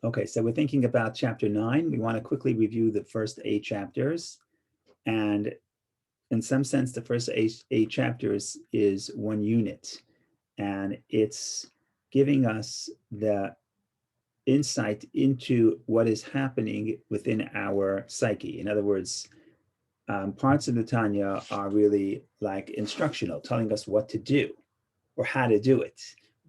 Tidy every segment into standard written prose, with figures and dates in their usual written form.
Okay, so we're thinking about chapter 9. We want to quickly review the first 8 chapters. And in some sense, the first eight chapters is one unit. And it's giving us the insight into what is happening within our psyche. In other words, parts of the Tanya are really like instructional, telling us what to do or how to do it.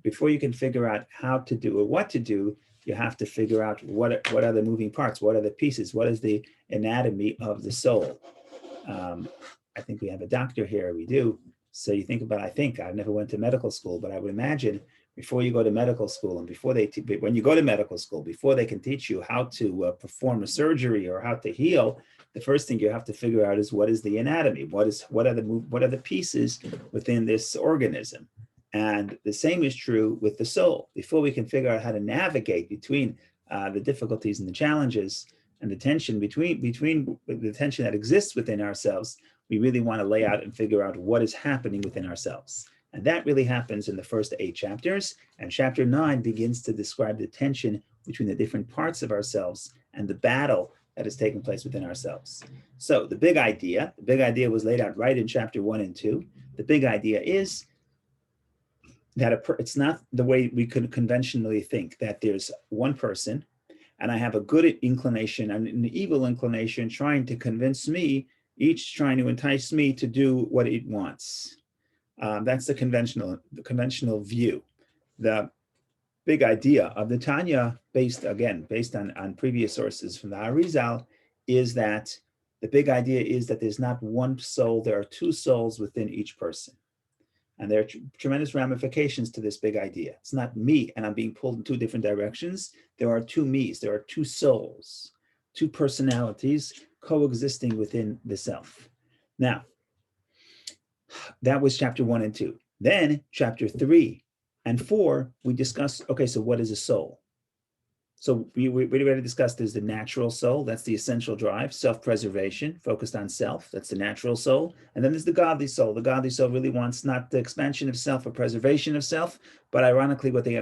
Before you can figure out how to do or what to do, you have to figure out what are the moving parts, what are the pieces, what is the anatomy of the soul. I think we have a doctor here. We do. So you think about, I've never went to medical school, but I would imagine before you go to medical school and when you go to medical school, before they can teach you how to perform a surgery or how to heal, the first thing you have to figure out is what is the anatomy, what are the pieces within this organism. And the same is true with the soul. Before we can figure out how to navigate between the difficulties and the challenges and the tension between the tension that exists within ourselves, we really want to lay out and figure out what is happening within ourselves. And that really happens in the first 8 chapters. And chapter 9 begins to describe the tension between the different parts of ourselves and the battle that is taking place within ourselves. So the big idea was laid out right in chapter 1 and 2. The big idea is that it's not the way we could conventionally think, that there's one person and I have a good inclination and an evil inclination trying to convince me, each trying to entice me to do what it wants. That's the conventional view. The big idea of the Tanya, based on previous sources from the Arizal, is that the big idea is that there's not one soul, there are 2 souls within each person. And there are tremendous ramifications to this big idea. It's not me and I'm being pulled in 2 different directions. There are 2 me's, there are 2 souls, 2 personalities coexisting within the self. Now, that was chapter 1 and 2. Then chapter 3 and 4, we discuss, okay, so what is a soul? So we already discussed there's the natural soul, that's the essential drive, self-preservation, focused on self, that's the natural soul. And then there's the godly soul. The godly soul really wants not the expansion of self or preservation of self, but ironically what the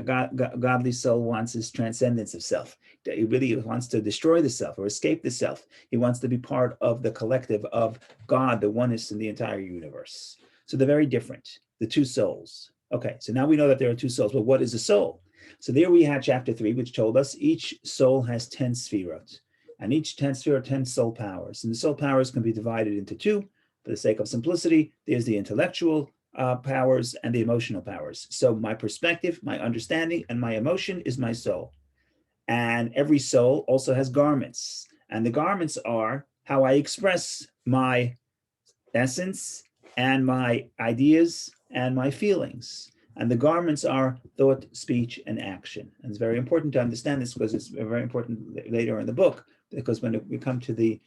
godly soul wants is transcendence of self. He really wants to destroy the self or escape the self. He wants to be part of the collective of God, the oneness in the entire universe. So they're very different, the 2 souls. Okay, so now we know that there are 2 souls. Well, what is a soul? So there we had chapter 3, which told us each soul has 10 sefirot, and each 10 sefirot, 10 soul powers. And the soul powers can be divided into 2. For the sake of simplicity, there's the intellectual powers and the emotional powers. So my perspective, my understanding, and my emotion is my soul. And every soul also has garments. And the garments are how I express my essence and my ideas and my feelings. And the garments are thought, speech, and action. And it's very important to understand this because it's very important later in the book, because when we come to the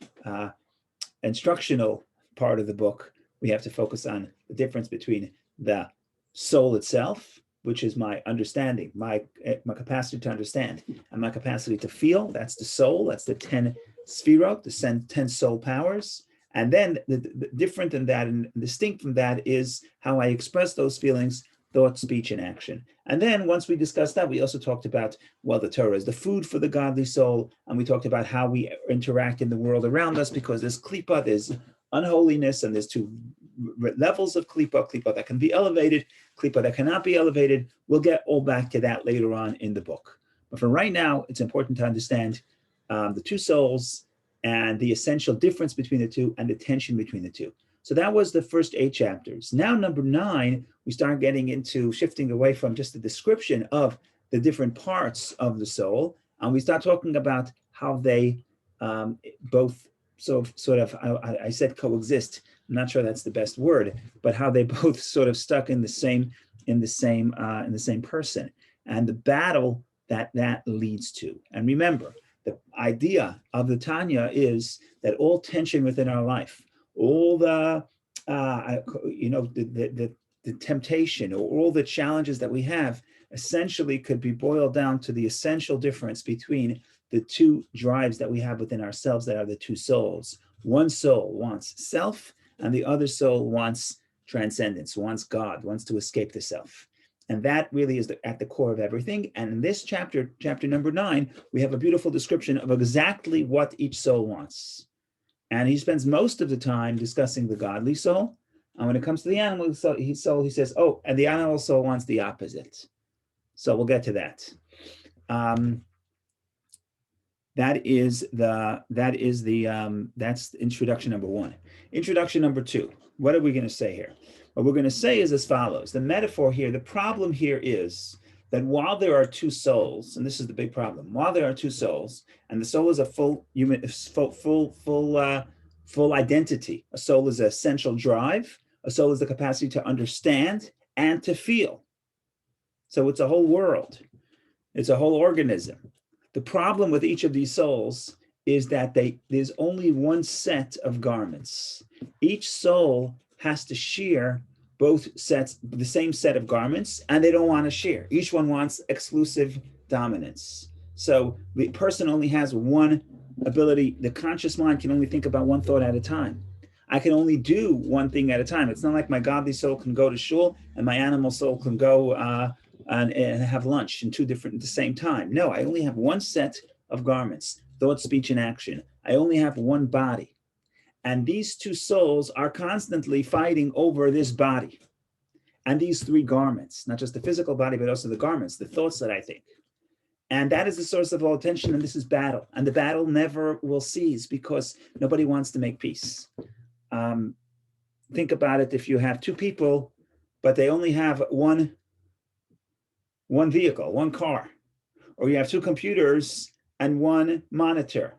instructional part of the book, we have to focus on the difference between the soul itself, which is my understanding, my capacity to understand, and my capacity to feel. That's the soul. That's the 10 sefirot, the 10 soul powers. And then the different than that and distinct from that is how I express those feelings, thought, speech, and action. And then once we discussed that, we also talked about, well, the Torah is the food for the godly soul. And we talked about how we interact in the world around us, because there's klipa, there's unholiness, and there's 2 levels of klipa that can be elevated, klipa that cannot be elevated. We'll get all back to that later on in the book. But for right now, it's important to understand the 2 souls and the essential difference between the 2 and the tension between the 2. So that was the first 8 chapters. Now, number 9, we start getting into shifting away from just the description of the different parts of the soul, and we start talking about how they both I said coexist. I'm not sure that's the best word, but how they both sort of stuck in the same person, and the battle that leads to. And remember, the idea of the Tanya is that all tension within our life, all the temptation or all the challenges that we have essentially could be boiled down to the essential difference between the 2 drives that we have within ourselves that are the 2 souls. One soul wants self, and the other soul wants transcendence, wants God, wants to escape the self. And that really is at the core of everything. And in this chapter, chapter number 9, we have a beautiful description of exactly what each soul wants. And he spends most of the time discussing the godly soul. And when it comes to the animal soul, he says, oh, and the animal soul wants the opposite. So we'll get to that. That's introduction number 1. Introduction number 2. What are we going to say here? What we're going to say is as follows. The metaphor here, the problem here is that while there are two souls, and this is the big problem, while there are two souls, and the soul is a full human, full identity. A soul is an essential drive. A soul is the capacity to understand and to feel. So it's a whole world. It's a whole organism. The problem with each of these souls is that there's only one set of garments. Each soul has to share both sets, the same set of garments, and they don't want to share. Each one wants exclusive dominance. So the person only has one ability. The conscious mind can only think about one thought at a time. I can only do one thing at a time. It's not like my godly soul can go to shul and my animal soul can go and have lunch in at the same time. No, I only have one set of garments, thought, speech, and action. I only have one body. And these two souls are constantly fighting over this body and these three garments, not just the physical body, but also the garments, the thoughts that I think. And that is the source of all tension, and this is battle. And the battle never will cease because nobody wants to make peace. Think about it. If you have two people, but they only have one vehicle, one car, or you have two computers and one monitor,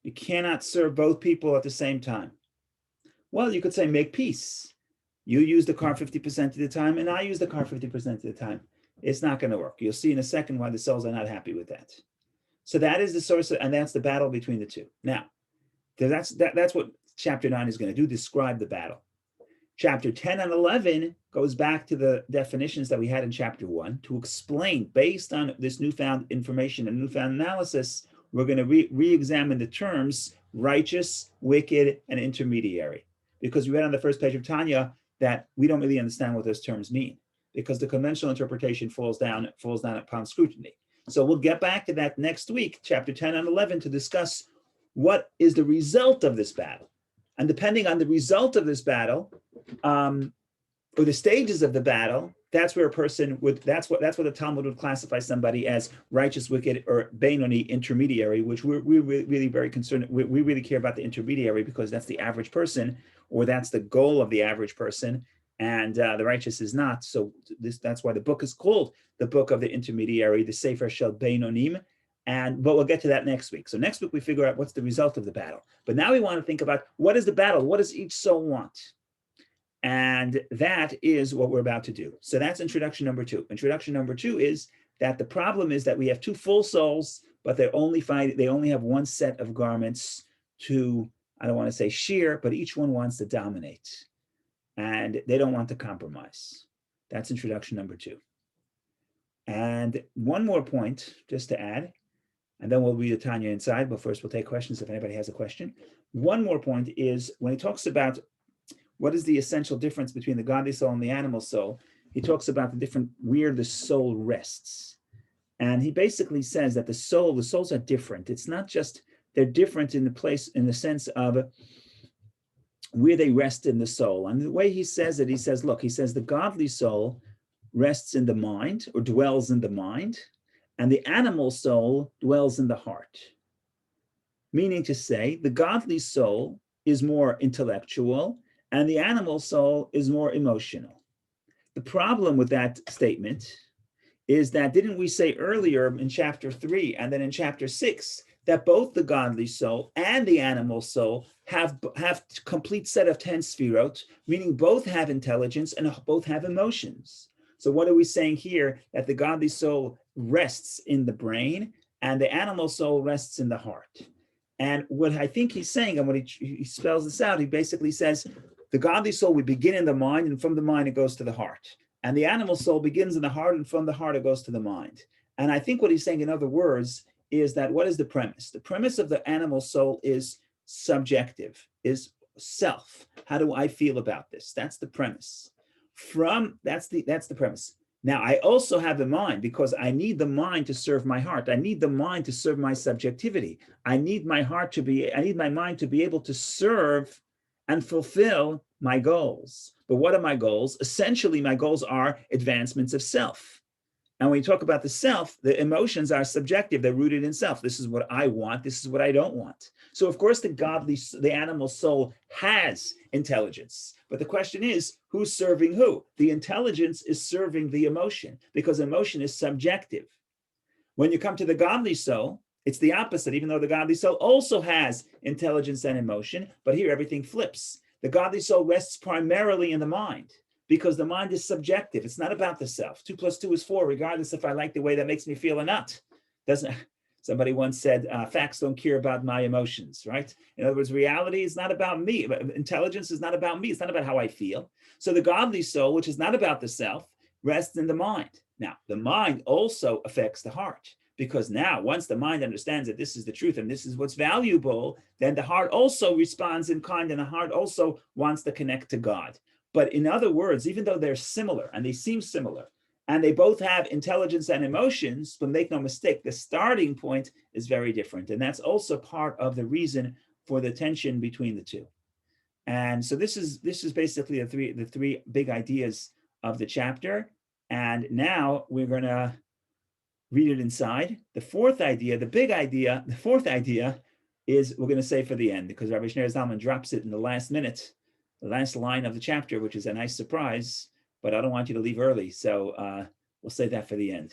you cannot serve both people at the same time. Well, you could say make peace. You use the car 50% of the time, and I use the car 50% of the time. It's not going to work. You'll see in a second why the souls are not happy with that. So that is the source, and that's the battle between the two. Now, that's what chapter 9 is going to do, describe the battle. Chapter 10 and 11 goes back to the definitions that we had in chapter 1 to explain, based on this newfound information and newfound analysis, we're going to re-examine the terms righteous, wicked, and intermediary. Because we read on the first page of Tanya that we don't really understand what those terms mean, because the conventional interpretation falls down upon scrutiny. So we'll get back to that next week, chapter 10 and 11, to discuss what is the result of this battle. And depending on the result of this battle, or the stages of the battle, that's where a person would, that's what the Talmud would classify somebody as righteous, wicked, or Beinoni, intermediary, which we're really very concerned. We really care about the intermediary because that's the average person, or that's the goal of the average person, and the righteous is not. So that's why the book is called the book of the intermediary, the Sefer Shel Beinonim. But we'll get to that next week. So next week we figure out what's the result of the battle. But now we want to think about what is the battle? What does each soul want? And that is what we're about to do. So that's introduction number 2. Introduction number 2 is that the problem is that we have two full souls, but they only have one set of garments to, I don't want to say share, but each one wants to dominate. And they don't want to compromise. That's introduction number 2. And one more point, just to add, and then we'll read the Tanya inside, but first we'll take questions if anybody has a question. One more point is when he talks about what is the essential difference between the godly soul and the animal soul, he talks about where the soul rests. And he basically says that the souls are different. It's not just, they're different in the sense of where they rest in the soul. And the way he says it, he says the godly soul rests in the mind, or dwells in the mind, and the animal soul dwells in the heart. Meaning to say, the godly soul is more intellectual, and the animal soul is more emotional. The problem with that statement is that, didn't we say earlier in chapter 3 and then in chapter 6 that both the godly soul and the animal soul have complete set of 10 sfirot, meaning both have intelligence and both have emotions. So what are we saying here? That the godly soul rests in the brain and the animal soul rests in the heart. And what I think he's saying, and when he spells this out, he basically says, the godly soul would begin in the mind, and from the mind it goes to the heart. And the animal soul begins in the heart, and from the heart it goes to the mind. And I think what he's saying, in other words, is that what is the premise? The premise of the animal soul is subjective, is self. How do I feel about this? That's the premise. That's the premise. Now, I also have the mind because I need the mind to serve my heart. I need the mind to serve my subjectivity. I need my mind to be able to serve and fulfill my goals. But what are my goals? Essentially, my goals are advancements of self. And when we talk about the self, the emotions are subjective. They're rooted in self. This is what I want. This is what I don't want. So, of course, the animal soul has intelligence. But the question is, who's serving who? The intelligence is serving the emotion because emotion is subjective. When you come to the godly soul, it's the opposite, even though the godly soul also has intelligence and emotion. But here, everything flips. The godly soul rests primarily in the mind because the mind is subjective. It's not about the self. 2 + 2 is 4, regardless if I like the way that makes me feel or not. Doesn't somebody once said, facts don't care about my emotions, right? In other words, reality is not about me. Intelligence is not about me. It's not about how I feel. So the godly soul, which is not about the self, rests in the mind. Now, the mind also affects the heart because now once the mind understands that this is the truth and this is what's valuable, then the heart also responds in kind and the heart also wants to connect to God. But in other words, even though they're similar and they seem similar, and they both have intelligence and emotions, but make no mistake, the starting point is very different. And that's also part of the reason for the tension between the two. And so this is basically the three big ideas of the chapter. And now we're going to read it inside. The fourth idea, the fourth idea is we're going to say for the end because Rabbi Shneur Zalman drops it in the last minute, the last line of the chapter, which is a nice surprise, but I don't want you to leave early. So we'll save that for the end.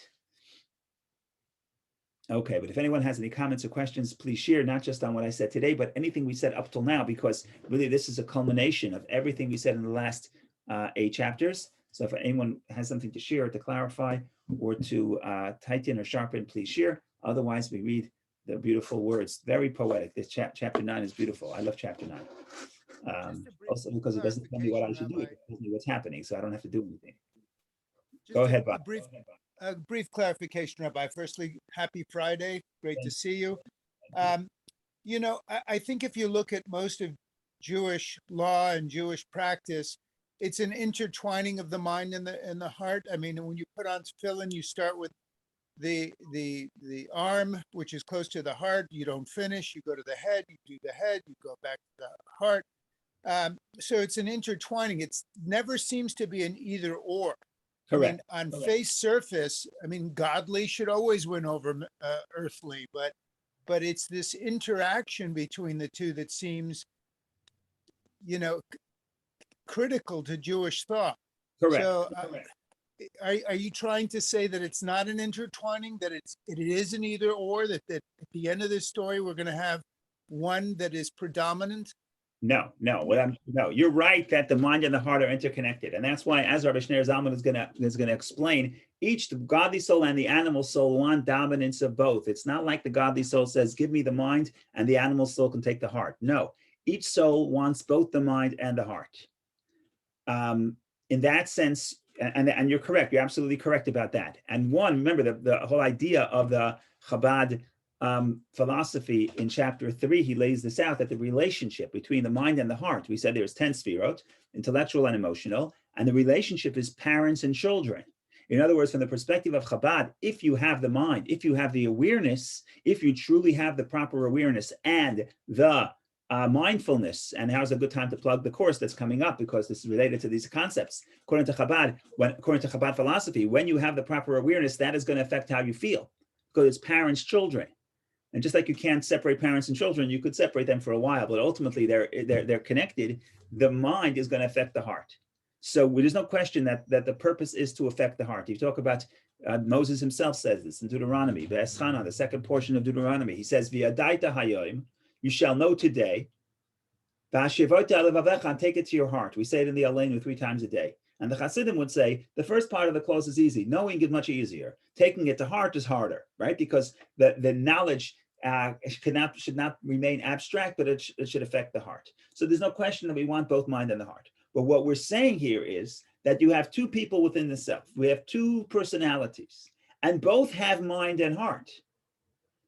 Okay, but if anyone has any comments or questions, please share, not just on what I said today, but anything we said up till now, because really this is a culmination of everything we said in the last 8 chapters. So if anyone has something to share or to clarify or to tighten or sharpen, please share. Otherwise, we read the beautiful words. Very poetic. This chapter 9 is beautiful. I love chapter 9. Also because it doesn't tell me what I should do. It tells me what's happening, so I don't have to do anything. Go ahead, Bob. A brief clarification, Rabbi. Firstly, happy Friday. Great to see you. I think if you look at most of Jewish law and Jewish practice, it's an intertwining of the mind and the heart. I mean, when you put on tefillin, you start with the arm, which is close to the heart. You don't finish. You go to the head. You do the head. You go back to the heart. So it's an intertwining. It never seems to be an either or. Correct. I mean, on face surface, I mean, godly should always win over earthly, but it's this interaction between the two that seems, critical to Jewish thought. Correct. So, are you trying to say that it's not an intertwining, that it is an either or, that at the end of this story we're going to have one that is predominant? No. You're right that the mind and the heart are interconnected, and that's why, as Rabbi Shneur Zalman is going to explain, each the godly soul and the animal soul want dominance of both. It's not like the godly soul says, "Give me the mind," and the animal soul can take the heart. No, each soul wants both the mind and the heart. In that sense, and you're correct. You're absolutely correct about that. And remember the whole idea of the Chabad philosophy in chapter 3, he lays this out, that the relationship between the mind and the heart, we said there's 10 sefirot, intellectual and emotional, and the relationship is parents and children. In other words, from the perspective of Chabad, if you have the mind, if you have the awareness, if you truly have the proper awareness and the mindfulness, and now's a good time to plug the course that's coming up because this is related to these concepts. According to Chabad philosophy, when you have the proper awareness, that is going to affect how you feel because it's parents, children. And just like you can't separate parents and children, you could separate them for a while, but ultimately they're connected. The mind is going to affect the heart. So there's no question that the purpose is to affect the heart. You talk about Moses himself says this in Deuteronomy, the second portion of Deuteronomy. He says, "V'yadaita hayom," you shall know today. "V'hashivota levavecha," and take it to your heart. We say it in the Aleinu 3 times a day. And the Hasidim would say the first part of the clause is easy. Knowing is much easier. Taking it to heart is harder, right? Because the knowledge should not remain abstract, but it should affect the heart. So there's no question that we want both mind and the heart. But what we're saying here is that you have two people within the self. We have two personalities, and both have mind and heart.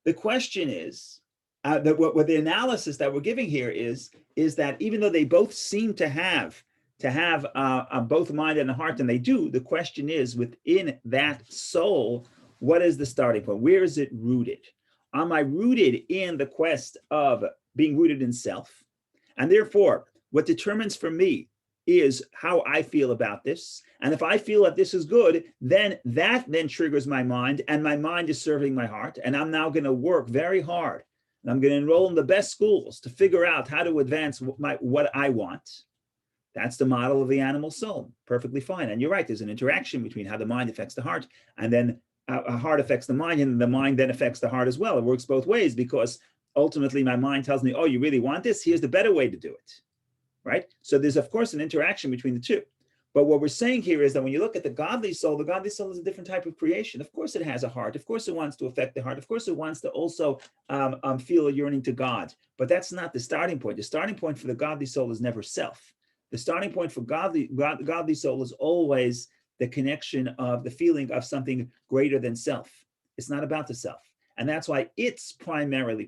The question is, what the analysis that we're giving here is that even though they both seem to have to have both mind and the heart, and they do. The question is, within that soul, what is the starting point? Where is it rooted? Am I rooted in the quest of being rooted in self? And therefore, what determines for me is how I feel about this. And if I feel that this is good, then that then triggers my mind, and my mind is serving my heart. And I'm now going to work very hard. And I'm going to enroll in the best schools to figure out how to advance what I want. That's the model of the animal soul. Perfectly fine. And you're right, there's an interaction between how the mind affects the heart, and then a heart affects the mind, and the mind then affects the heart as well. It works both ways, because ultimately my mind tells me, oh, you really want this? Here's the better way to do it, right? So there's, of course, an interaction between the two. But what we're saying here is that when you look at the godly soul is a different type of creation. Of course, it has a heart. Of course, it wants to affect the heart. Of course, it wants to also feel a yearning to God. But that's not the starting point. The starting point for the godly soul is never self. The starting point for godly soul is always the connection of the feeling of something greater than self. It's not about the self. And that's why it's primary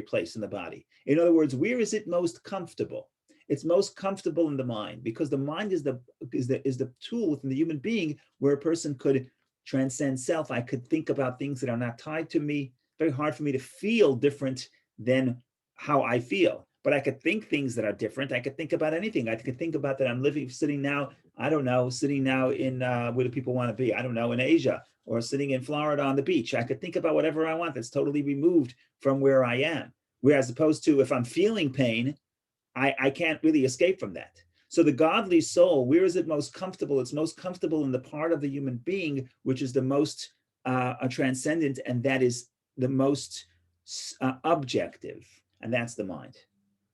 place in the body. In other words, where is it most comfortable? It's most comfortable in the mind, because the mind is the tool within the human being where a person could transcend self. I could think about things that are not tied to me. Very hard for me to feel different than how I feel. But I could think things that are different. I could think about anything. I could think about that I'm sitting now in, where do people want to be? I don't know, in Asia, or sitting in Florida on the beach. I could think about whatever I want that's totally removed from where I am. Whereas opposed to if I'm feeling pain, I can't really escape from that. So the godly soul, where is it most comfortable? It's most comfortable in the part of the human being, which is the most transcendent, and that is the most objective, and that's the mind.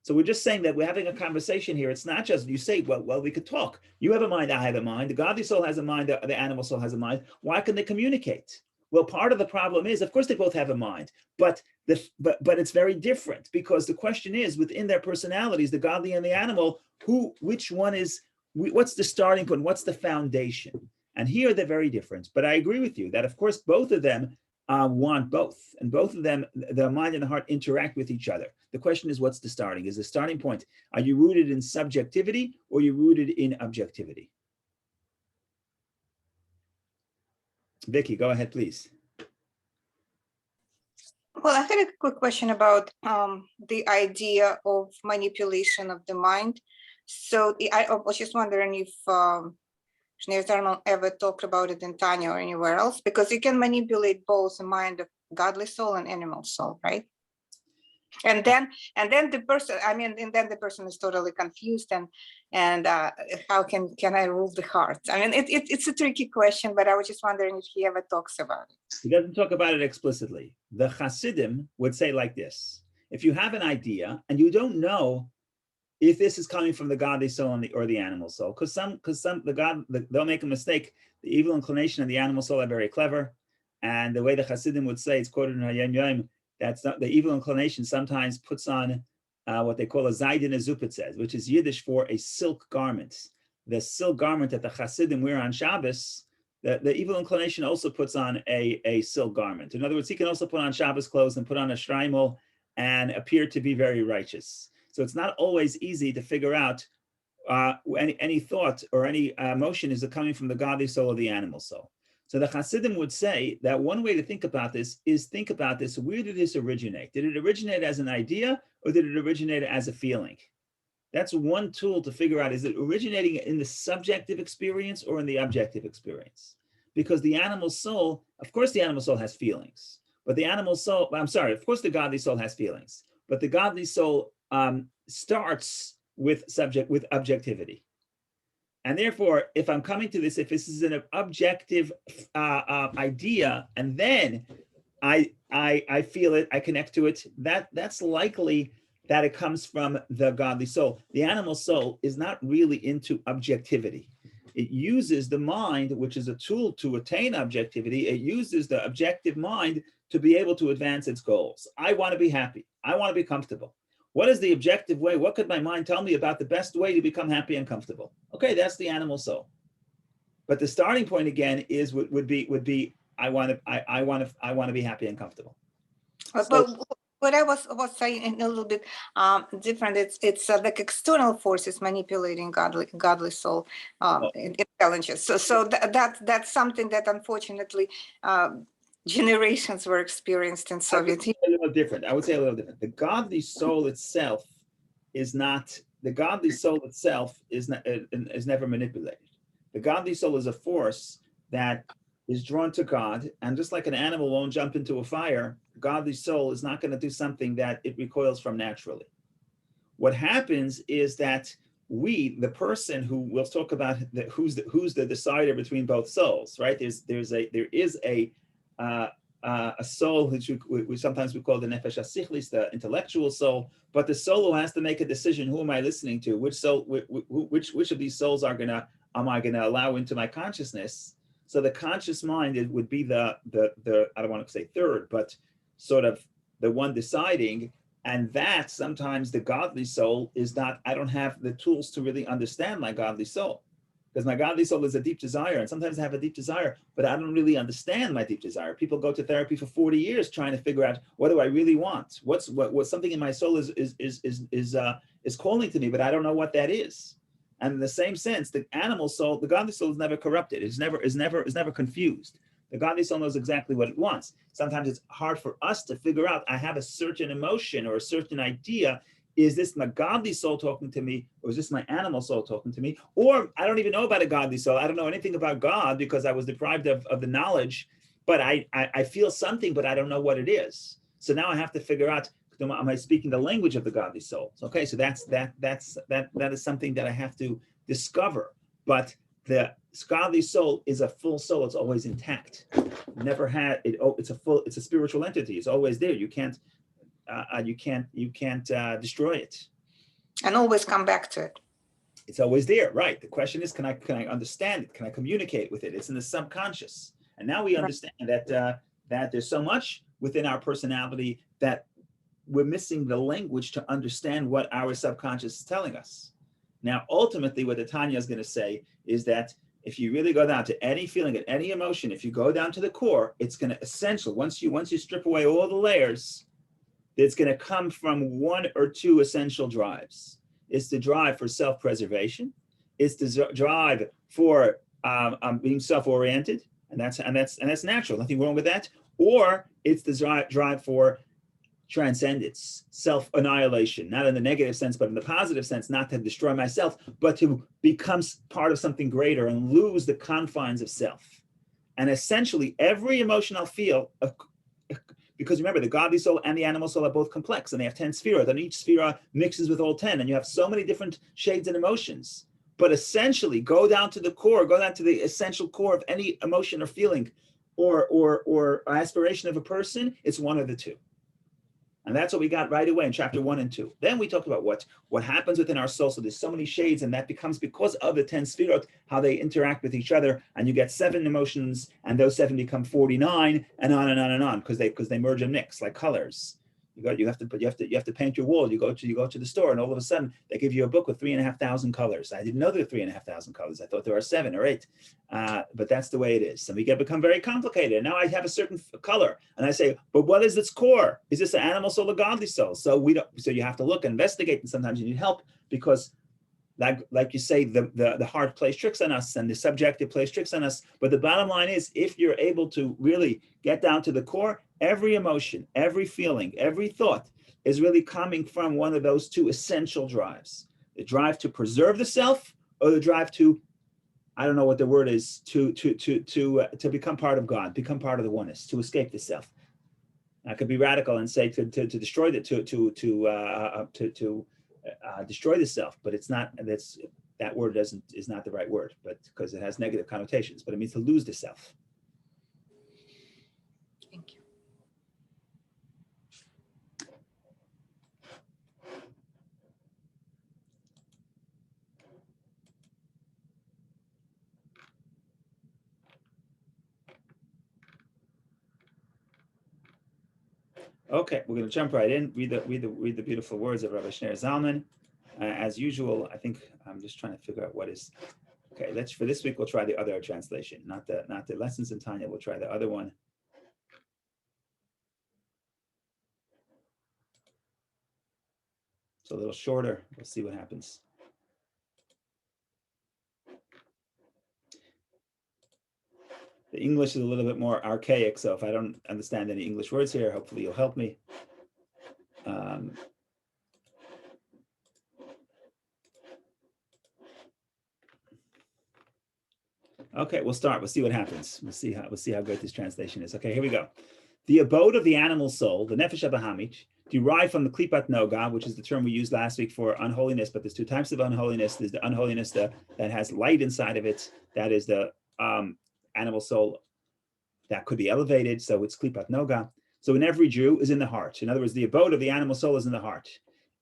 So we're just saying that we're having a conversation here. It's not just you say, well, we could talk. You have a mind, I have a mind. The godly soul has a mind, the animal soul has a mind. Why can they communicate? Well, part of the problem is, of course, they both have a mind, but it's very different, because the question is, within their personalities, the godly and the animal, which one is, what's the starting point? What's the foundation? And here they're very different. But I agree with you that, of course, both of them want both, and both of them, the mind and the heart, interact with each other. The question is, what's the starting? Is the starting point, are you rooted in subjectivity, or are you rooted in objectivity? Vicky, go ahead, please. Well, I had a quick question about the idea of manipulation of the mind. So I was just wondering if Schneider Zerman ever talked about it in Tanya or anywhere else, because you can manipulate both the mind of godly soul and animal soul, right? And then the person is totally confused, and how can I rule the heart? I mean, it's a tricky question, but I was just wondering if he ever talks about it. He doesn't talk about it explicitly. The Hasidim would say like this: if you have an idea and you don't know if this is coming from the godly soul or the animal soul, because they'll make a mistake. The evil inclination and the animal soul are very clever, and the way the Hasidim would say, it's quoted in Hayan Yom, that's not, the evil inclination sometimes puts on what they call a zaydin azupitzes, which is Yiddish for a silk garment. The silk garment that the Hasidim wear on Shabbos, the evil inclination also puts on a silk garment. In other words, he can also put on Shabbos clothes and put on a shtreimel and appear to be very righteous. So it's not always easy to figure out any thought or any emotion is coming from the godly soul or the animal soul. So the Hasidim would say that one way to think about this is where did this originate? Did it originate as an idea, or did it originate as a feeling? That's one tool to figure out, is it originating in the subjective experience or in the objective experience? Because the animal soul, of course the animal soul has feelings, but of course the godly soul has feelings, but the godly soul starts with objectivity. And therefore, if I'm coming to this, if this is an objective idea, and then I feel it, I connect to it, that's likely that it comes from the godly soul. The animal soul is not really into objectivity. It uses the mind, which is a tool to attain objectivity. It uses the objective mind to be able to advance its goals. I want to be happy. I want to be comfortable. What is the objective way? What could my mind tell me about the best way to become happy and comfortable? Okay, that's the animal soul. But the starting point again is would be I want to be happy and comfortable. But What I was saying a little bit different. It's like external forces manipulating godly soul intelligence. So that's something that unfortunately generations were experienced in I would Soviet say a little different. I would say a little different. The godly soul itself is not. The godly soul itself is not is never manipulated. The godly soul is a force that is drawn to God, and just like an animal won't jump into a fire, the godly soul is not going to do something that it recoils from naturally. What happens is that we, the person who we'll talk about, who's the decider between both souls, right? There is a soul which sometimes we call the nefesh hasichlis, the intellectual soul, but the soul who has to make a decision: who am I listening to? Which soul? Which of these souls am I gonna allow into my consciousness? So the conscious mind, it would be the I don't want to say third, but sort of the one deciding. And that sometimes the godly soul is not, I don't have the tools to really understand my godly soul, because my godly soul is a deep desire. And sometimes I have a deep desire, but I don't really understand my deep desire. People go to therapy for 40 years trying to figure out, what do I really want? What's something in my soul is calling to me, but I don't know what that is. And in the same sense, the animal soul, the godly soul is never corrupted. Is never confused. The godly soul knows exactly what it wants. Sometimes it's hard for us to figure out, I have a certain emotion or a certain idea. Is this my godly soul talking to me, or is this my animal soul talking to me? Or I don't even know about a godly soul. I don't know anything about God because I was deprived of the knowledge, but I feel something, but I don't know what it is. So now I have to figure out, am I speaking the language of the godly soul? Okay, so that is something that I have to discover. But the godly soul is a full soul. It's always intact. Never had it. Oh, it's a spiritual entity. It's always there. You can't destroy it. and always come back to it. It's always there, right? The question is, can I understand it? Can I communicate with it? It's in the subconscious. And now we understand that there's so much within our personality that we're missing the language to understand what our subconscious is telling us. Now, ultimately, what the Tanya is going to say is that if you really go down to any feeling and any emotion, if you go down to the core, it's going to essentially, once you strip away all the layers, it's going to come from one or two essential drives. It's the drive for self-preservation. It's the drive for being self-oriented, and that's natural. Nothing wrong with that. Or it's the drive for transcendence, self-annihilation, not in the negative sense, but in the positive sense, not to destroy myself, but to become part of something greater and lose the confines of self. And essentially, every emotion I'll feel, because remember, the godly soul and the animal soul are both complex, and they have 10 spheres, and each sphere mixes with all 10, and you have so many different shades and emotions. But essentially, go down to the core, go down to the essential core of any emotion or feeling or aspiration of a person, it's one of the two. And that's what we got right away in chapter 1 and 2. Then we talked about what happens within our soul. So there's so many shades, and that becomes because of the 10 sefirot, how they interact with each other. And you get 7 emotions, and those 7 become 49, and on and on and on, because they merge and mix like colors. You have to paint your wall. You go to the store, and all of a sudden they give you a book with 3,500 colors. I didn't know there were 3,500 colors. I thought there were 7 or 8, but that's the way it is. And we become very complicated. Now I have a certain color, and I say, but what is its core? Is this an animal soul or godly soul? So you have to look and investigate, and sometimes you need help because, like you say, the heart plays tricks on us, and the subjective plays tricks on us. But the bottom line is, if you're able to really get down to the core, every emotion, every feeling, every thought is really coming from one of those two essential drives: the drive to preserve the self, or the drive to, I don't know what the word is, to become part of God, become part of the oneness, to escape the self. I could be radical and say to destroy the destroy the self, but it's not. That word is not the right word, but because it has negative connotations. But it means to lose the self. Thank you. Okay, we're going to jump right in. Read the beautiful words of Rabbi Shneur Zalman. As usual, I think I'm just trying to figure out what is. Okay, for this week we'll try the other translation, not the lessons in Tanya. We'll try the other one. It's a little shorter. We'll see what happens. The English is a little bit more archaic, so if I don't understand any English words here, hopefully you'll help me. Okay, we'll start. We'll see what happens. We'll see how great this translation is. Okay, here we go. The abode of the animal soul, the nefesh abahamit, derived from the klipat noga, which is the term we used last week for unholiness, but there's two types of unholiness. There's the unholiness that has light inside of it. That is the animal soul that could be elevated, so it's klipat noga. So in every Jew is in the heart. In other words, the abode of the animal soul is in the heart.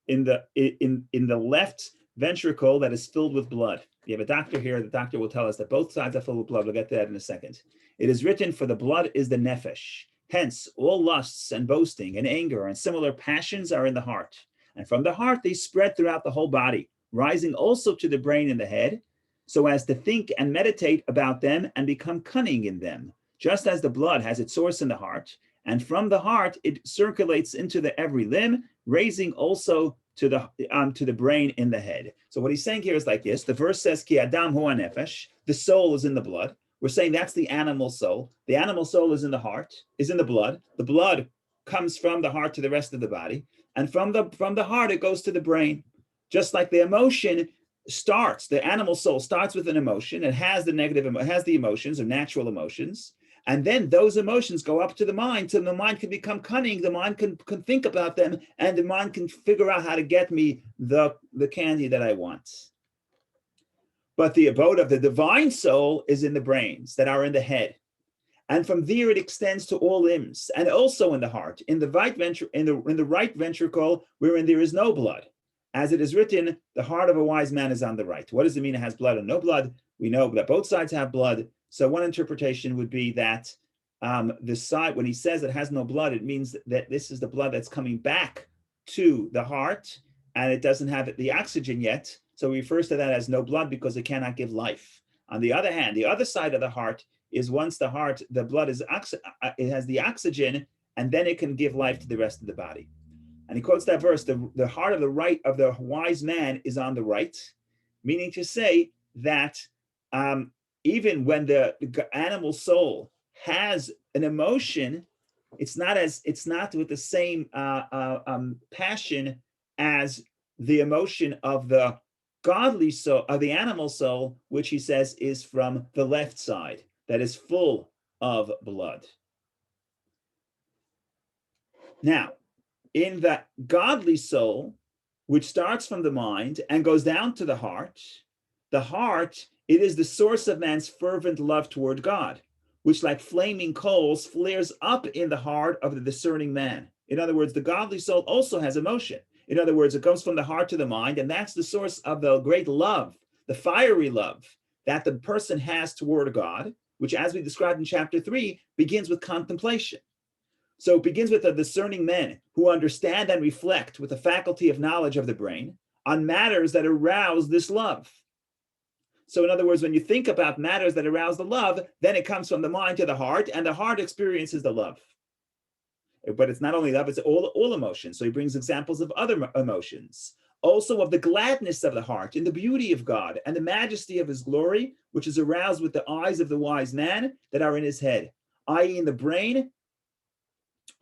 In the left ventricle that is filled with blood. You have a doctor here. The doctor will tell us that both sides are filled with blood. We'll get to that in a second. It is written, for the blood is the nefesh. Hence, all lusts and boasting and anger and similar passions are in the heart. And from the heart, they spread throughout the whole body, rising also to the brain and the head, so as to think and meditate about them and become cunning in them. Just as the blood has its source in the heart, and from the heart, it circulates into every limb, raising also to the brain in the head. So what he's saying here is like this. The verse says, Ki Adam hu nefesh, the soul is in the blood. We're saying that's the animal soul. The animal soul is in the heart, is in the blood. The blood comes from the heart to the rest of the body. And from the heart, it goes to the brain. Just like the emotion starts, the animal soul starts with an emotion. It has the emotions or natural emotions. And then those emotions go up to the mind, so the mind can become cunning, the mind can think about them, and the mind can figure out how to get me the candy that I want. But the abode of the divine soul is in the brains that are in the head. And from there it extends to all limbs, and also in the heart, in the right ventricle, wherein there is no blood. As it is written, the heart of a wise man is on the right. What does it mean it has blood or no blood? We know that both sides have blood. So one interpretation would be that the side, when he says it has no blood, it means that this is the blood that's coming back to the heart, and it doesn't have the oxygen yet. So he refers to that as no blood because it cannot give life. On the other hand, the other side of the heart is once the blood it has the oxygen, and then it can give life to the rest of the body. And he quotes that verse, the heart of the wise man is on the right, meaning to say that even when the animal soul has an emotion, it's not with the same passion as the emotion of the godly soul, of the animal soul, which he says is from the left side, that is full of blood. Now, in the godly soul, which starts from the mind and goes down to the heart, it is the source of man's fervent love toward God, which like flaming coals flares up in the heart of the discerning man. In other words, the godly soul also has emotion. In other words, it comes from the heart to the mind, and that's the source of the great love, the fiery love that the person has toward God, which, as we described in chapter 3, begins with contemplation. So it begins with the discerning men who understand and reflect with the faculty of knowledge of the brain on matters that arouse this love. So in other words, when you think about matters that arouse the love, then it comes from the mind to the heart, and the heart experiences the love. But it's not only love, it's all emotions. So he brings examples of other emotions. Also of the gladness of the heart and the beauty of God and the majesty of his glory, which is aroused with the eyes of the wise man that are in his head, i.e. in the brain,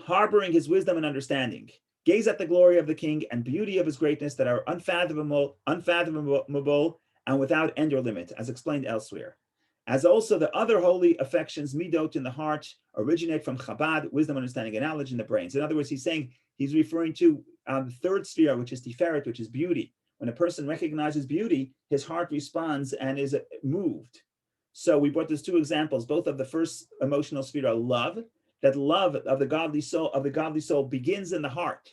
harboring his wisdom and understanding. Gaze at the glory of the king and beauty of his greatness that are unfathomable and without end or limit, as explained elsewhere. As also the other holy affections, midot in the heart, originate from Chabad, wisdom, understanding, and knowledge in the brains. In other words, he's referring to the third sphere, which is Tiferet, which is beauty. When a person recognizes beauty, his heart responds and is moved. So we brought those two examples, both of the first emotional sphere, love. That love of the godly soul begins in the heart,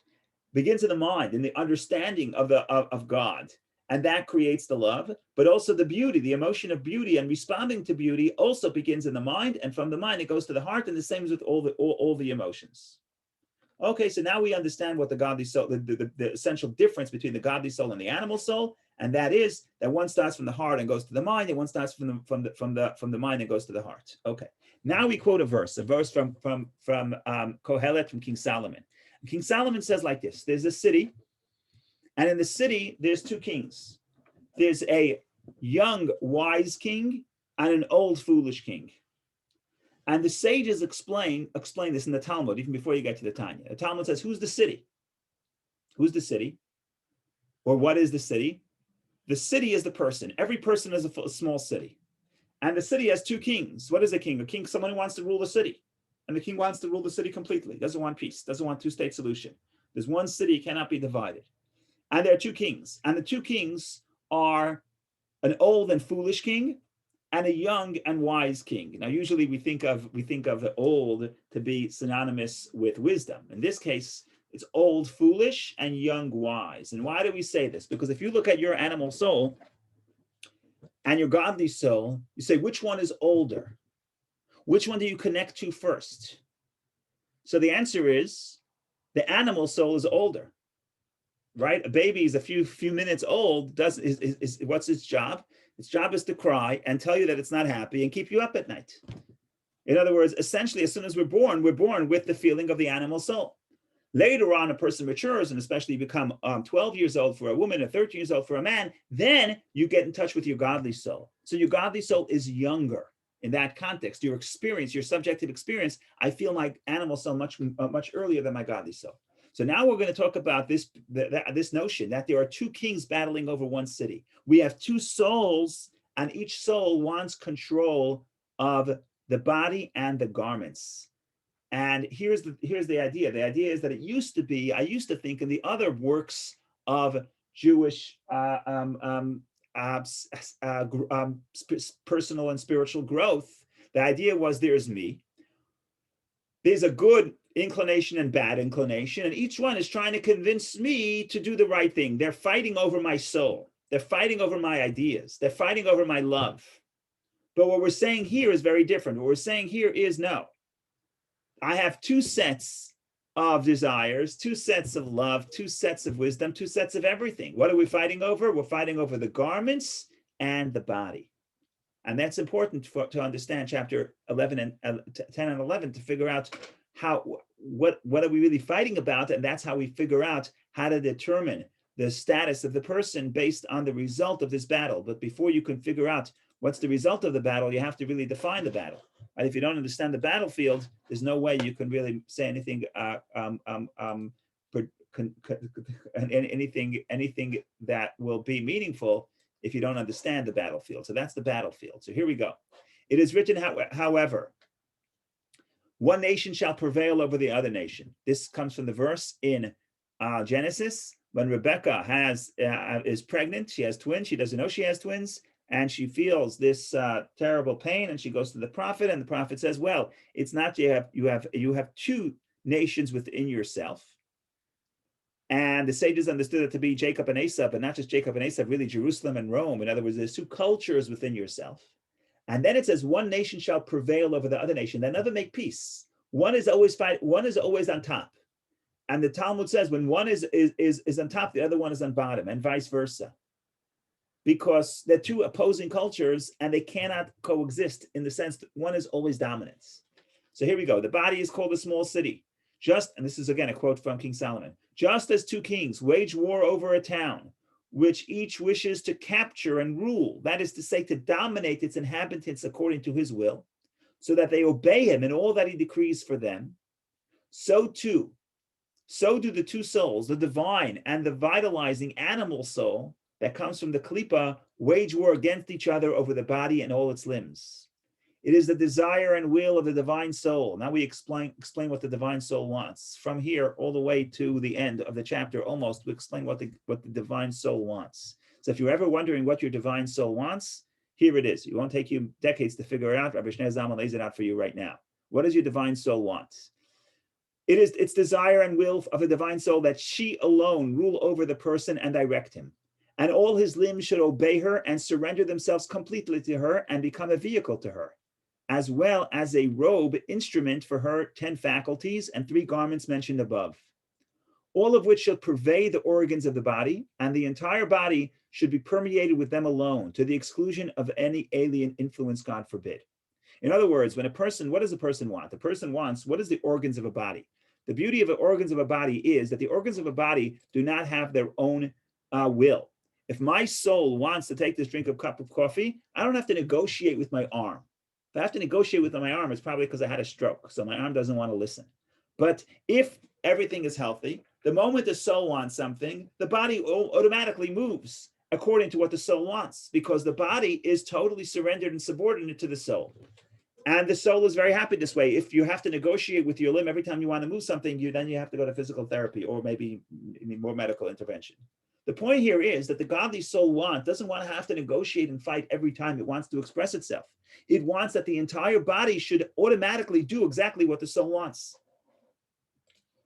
begins in the mind, in the understanding of God. And that creates the love, but also the beauty, the emotion of beauty and responding to beauty also begins in the mind, and from the mind it goes to the heart, and the same is with all the emotions. Okay, so now we understand what the godly soul, the essential difference between the godly soul and the animal soul, and that is that one starts from the heart and goes to the mind, and one starts from the mind and goes to the heart. Okay, now we quote a verse from Kohelet, from King Solomon. King Solomon says like this: there's a city, And in the city, there's two kings. There's a young, wise king and an old, foolish king. And the sages explain this in the Talmud, even before you get to the Tanya. The Talmud says, who's the city? Who's the city? Or what is the city? The city is the person. Every person is a small city. And the city has two kings. What is a king? A king, someone who wants to rule the city. And the king wants to rule the city completely. Doesn't want peace. Doesn't want two-state solution. There's one city, cannot be divided. And there are two kings. And the two kings are an old and foolish king and a young and wise king. Now, usually we think of the old to be synonymous with wisdom. In this case, it's old foolish and young wise. And why do we say this? Because if you look at your animal soul and your godly soul, you say, which one is older? Which one do you connect to first? So the answer is the animal soul is older, right? A baby is a few minutes old. What's its job? Its job is to cry and tell you that it's not happy and keep you up at night. In other words, essentially, as soon as we're born with the feeling of the animal soul. Later on, a person matures and especially become 12 years old for a woman and 13 years old for a man, then you get in touch with your godly soul. So your godly soul is younger in that context. Your experience, your subjective experience, I feel my animal soul much earlier than my godly soul. So now we're going to talk about this notion that there are two kings battling over one city. We have two souls, and each soul wants control of the body and the garments. And here's the idea. The idea is that it used to be, I used to think in the other works of Jewish personal and spiritual growth, the idea was there's me, there's a good inclination and bad inclination, and each one is trying to convince me to do the right thing. They're fighting over my soul. They're fighting over my ideas. They're fighting over my love. But what we're saying here is very different. What we're saying here is no. I have two sets of desires, two sets of love, two sets of wisdom, two sets of everything. What are we fighting over? We're fighting over the garments and the body. And that's important to understand chapter 11 and 10 and 11 to figure out what are we really fighting about? And that's how we figure out how to determine the status of the person based on the result of this battle. But before you can figure out what's the result of the battle, you have to really define the battle. And if you don't understand the battlefield, there's no way you can really say anything anything that will be meaningful if you don't understand the battlefield. So that's the battlefield. So here we go. It is written, however, one nation shall prevail over the other nation. This comes from the verse in Genesis when Rebecca is pregnant. She has twins. She doesn't know she has twins. And she feels this terrible pain, and she goes to the prophet, and the prophet says, well, it's not you have two nations within yourself. And the sages understood it to be Jacob and Esau, but not just Jacob and Esau, really Jerusalem and Rome. In other words, there's two cultures within yourself. And then it says, one nation shall prevail over the other nation. They never make peace. One is always on top. And the Talmud says when one is on top, the other one is on bottom, and vice versa. Because they're two opposing cultures and they cannot coexist in the sense that one is always dominance. So here we go. The body is called a small city. And this is again a quote from King Solomon, just as two kings wage war over a town, which each wishes to capture and rule, that is to say, to dominate its inhabitants according to his will, so that they obey him in all that he decrees for them, so do the two souls, the divine and the vitalizing animal soul, that comes from the klipa, wage war against each other over the body and all its limbs. It is the desire and will of the divine soul. Now we explain what the divine soul wants. From here all the way to the end of the chapter, almost, we explain what the divine soul wants. So if you're ever wondering what your divine soul wants, here it is. It won't take you decades to figure it out. Rabbi Shneur Zalman lays it out for you right now. What does your divine soul want? It is its desire and will of the divine soul that she alone rule over the person and direct him. And all his limbs should obey her and surrender themselves completely to her and become a vehicle to her, as well as a robe instrument for her 10 faculties and 3 garments mentioned above, all of which shall pervade the organs of the body, and the entire body should be permeated with them alone, to the exclusion of any alien influence, God forbid. In other words, what does a person want? The person wants, what is the organs of a body? The beauty of the organs of a body is that the organs of a body do not have their own will. If my soul wants to take this cup of coffee, I don't have to negotiate with my arm. If I have to negotiate with my arm, it's probably because I had a stroke, so my arm doesn't want to listen. But if everything is healthy, the moment the soul wants something, the body automatically moves according to what the soul wants, because the body is totally surrendered and subordinate to the soul. And the soul is very happy this way. If you have to negotiate with your limb every time you want to move something, then you have to go to physical therapy or maybe more medical intervention. The point here is that the godly soul doesn't want to have to negotiate and fight every time it wants to express itself. It wants that the entire body should automatically do exactly what the soul wants.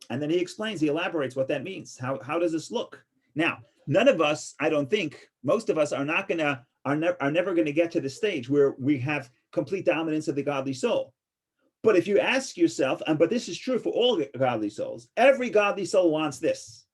And then he elaborates what that means. How does this look? Now, none of us, I don't think, most of us are never going to get to the stage where we have complete dominance of the godly soul. But if you ask yourself, but this is true for all godly souls, every godly soul wants this.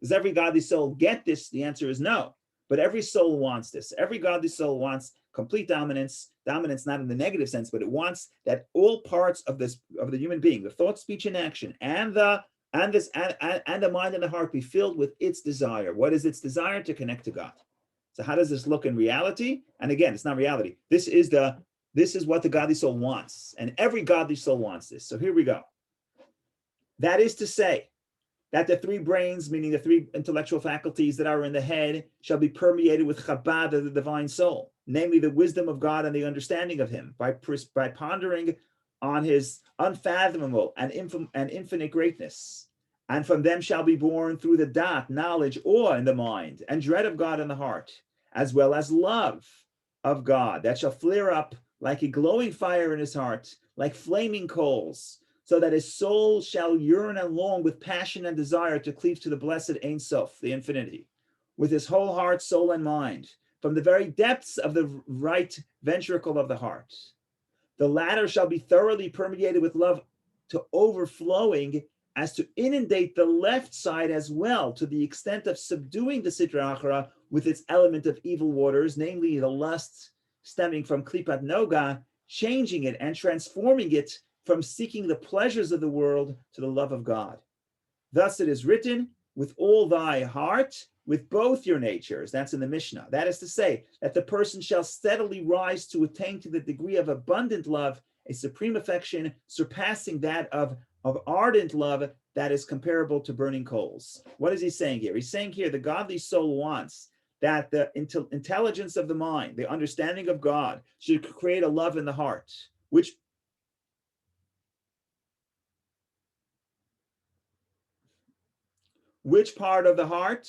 Does every godly soul get this? The answer is no. But every soul wants this. Every godly soul wants complete dominance not in the negative sense, but it wants that all parts of the human being, the thought, speech, and action, and the mind and the heart be filled with its desire. What is its desire? To connect to God. So how does this look in reality? And again, it's not reality. This is what the godly soul wants. And every godly soul wants this. So here we go. That is to say that the three brains, meaning the three intellectual faculties that are in the head, shall be permeated with chabad of the divine soul, namely the wisdom of God and the understanding of him, by pondering on his unfathomable and infinite greatness. And from them shall be born through the dat, knowledge, awe in the mind, and dread of God in the heart, as well as love of God, that shall flare up like a glowing fire in his heart, like flaming coals, so that his soul shall yearn and long with passion and desire to cleave to the blessed Ein Sof, the infinity, with his whole heart, soul, and mind, from the very depths of the right ventricle of the heart. The latter shall be thoroughly permeated with love to overflowing, as to inundate the left side as well, to the extent of subduing the Sitra Achra with its element of evil waters, namely the lust stemming from Klipat Noga, changing it and transforming it from seeking the pleasures of the world to the love of God. Thus it is written, with all thy heart, with both your natures. That's in the Mishnah. That is to say, that the person shall steadily rise to attain to the degree of abundant love, a supreme affection surpassing that of ardent love that is comparable to burning coals. What is he saying here? He's saying here the godly soul wants that the intelligence of the mind, the understanding of God, should create a love in the heart, which part of the heart?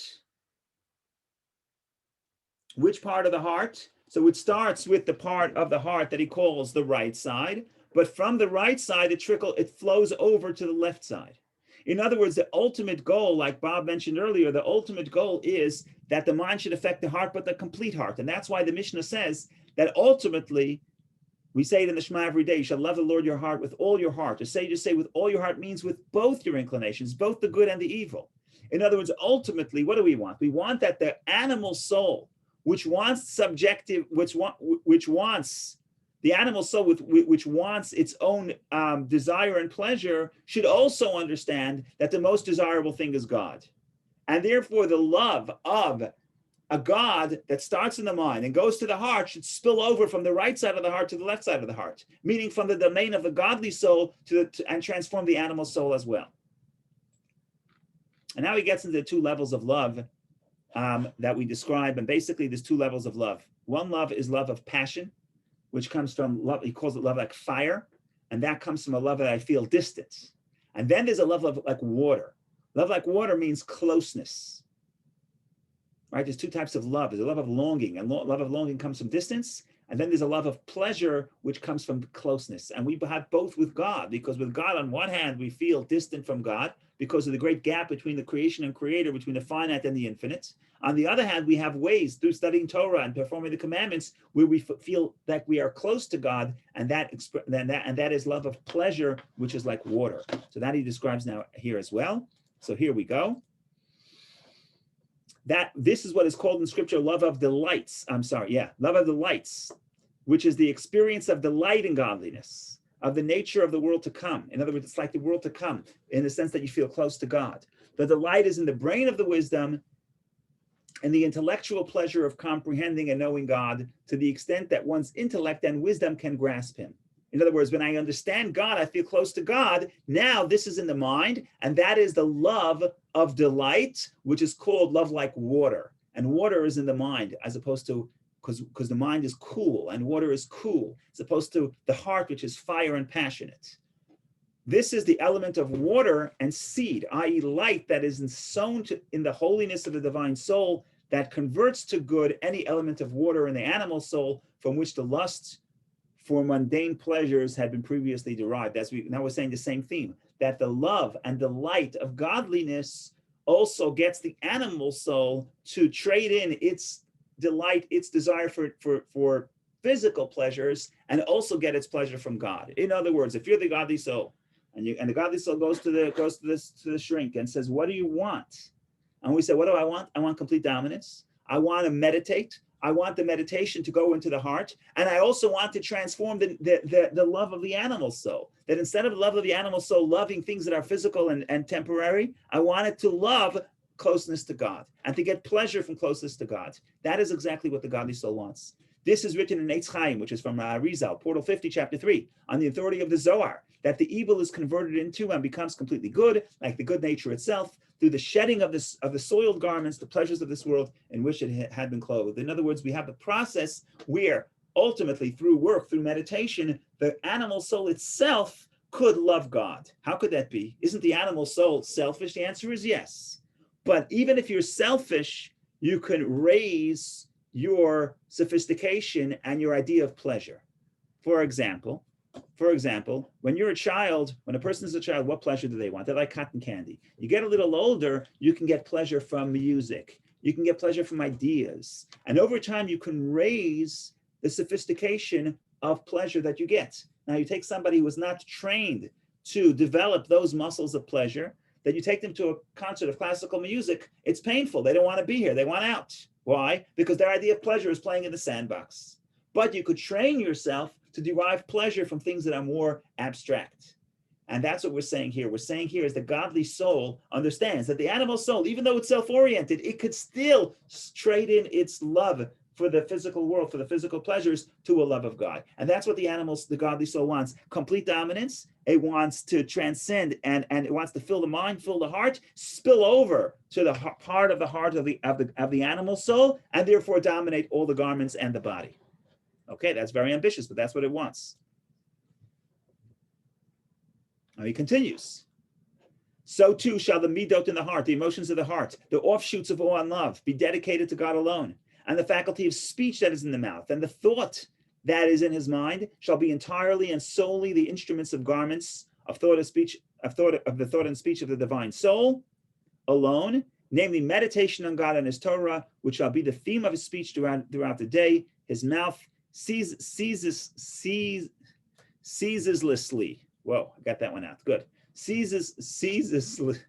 Which part of the heart? So it starts with the part of the heart that he calls the right side, but from the right side, it flows over to the left side. In other words, the ultimate goal, like Bob mentioned earlier, the ultimate goal is that the mind should affect the heart, but the complete heart. And that's why the Mishnah says that ultimately, we say it in the Shema every day, you shall love the Lord your heart with all your heart. To say with all your heart means with both your inclinations, both the good and the evil. In other words, ultimately, what do we want? We want that the animal soul, which wants the animal soul which wants its own desire and pleasure, should also understand that the most desirable thing is God. And therefore, the love of a God that starts in the mind and goes to the heart should spill over from the right side of the heart to the left side of the heart, meaning from the domain of the godly soul and transform the animal soul as well. And now he gets into the two levels of love that we describe. And basically, there's two levels of love. One love is love of passion, which comes from love. He calls it love like fire. And that comes from a love that I feel distance. And then there's a love of like water. Love like water means closeness. Right? There's two types of love. There's a love of longing, and love of longing comes from distance. And then there's a love of pleasure, which comes from closeness. And we have both with God, because with God, on one hand, we feel distant from God because of the great gap between the creation and creator, between the finite and the infinite. On the other hand, we have ways through studying Torah and performing the commandments where we feel that we are close to God, and that is love of pleasure, which is like water. So that he describes now here as well. So here we go. That this is what is called in scripture love of delights. Love of delights, which is the experience of delight in godliness, of the nature of the world to come. In other words, it's like the world to come in the sense that you feel close to God. The delight is in the brain of the wisdom, and the intellectual pleasure of comprehending and knowing God to the extent that one's intellect and wisdom can grasp him. In other words, when I understand God, I feel close to God. Now this is in the mind, and that is the love of delight, which is called love like water. And water is in the mind, as opposed to, because the mind is cool and water is cool, as opposed to the heart, which is fire and passionate. This is the element of water and seed, i.e. light, that is sown in the holiness of the divine soul, that converts to good any element of water in the animal soul from which the lusts for mundane pleasures had been previously derived. Now we're saying the same theme, that the love and delight of godliness also gets the animal soul to trade in its delight, its desire for physical pleasures, and also get its pleasure from God. In other words, if you're the godly soul, and the godly soul goes to the shrink and says, "What do you want?" And we say, "What do I want? I want complete dominance. I want to meditate. I want the meditation to go into the heart, and I also want to transform the love of the animal soul. That instead of the love of the animal soul loving things that are physical and temporary, I want it to love closeness to God and to get pleasure from closeness to God." That is exactly what the godly soul wants. This is written in Eitz Chaim, which is from Rizal, Portal 50, Chapter 3, on the authority of the Zohar, that the evil is converted into and becomes completely good, like the good nature itself, through the shedding of the soiled garments, the pleasures of this world in which it had been clothed. In other words, we have a process where ultimately through work, through meditation, the animal soul itself could love God. How could that be? Isn't the animal soul selfish? The answer is yes. But even if you're selfish, you can raise your sophistication and your idea of pleasure. For example, when you're a child, when a person is a child, what pleasure do they want? They like cotton candy. You get a little older, you can get pleasure from music. You can get pleasure from ideas. And over time, you can raise the sophistication of pleasure that you get. Now, you take somebody who is not trained to develop those muscles of pleasure, that you take them to a concert of classical music, it's painful. They don't want to be here. They want out. Why? Because their idea of pleasure is playing in the sandbox. But you could train yourself to derive pleasure from things that are more abstract. And that's what we're saying here. We're saying here is the godly soul understands that the animal soul, even though it's self-oriented, it could still trade in its love for the physical world, for the physical pleasures, to a love of God. And that's what the godly soul wants. Complete dominance. It wants to transcend and it wants to fill the mind, fill the heart, spill over to the part of the animal soul, and therefore dominate all the garments and the body. Okay, that's very ambitious, but that's what it wants. Now he continues. So too shall the midot in the heart, the emotions of the heart, the offshoots of awe and love, be dedicated to God alone. And the faculty of speech that is in the mouth, and the thought that is in his mind, shall be entirely and solely the instruments of garments of thought and speech, of the thought and speech of the divine soul alone, namely meditation on God and his Torah, which shall be the theme of his speech throughout the day. His mouth ceaselessly. Whoa, I got that one out. Good. Ceaselessly,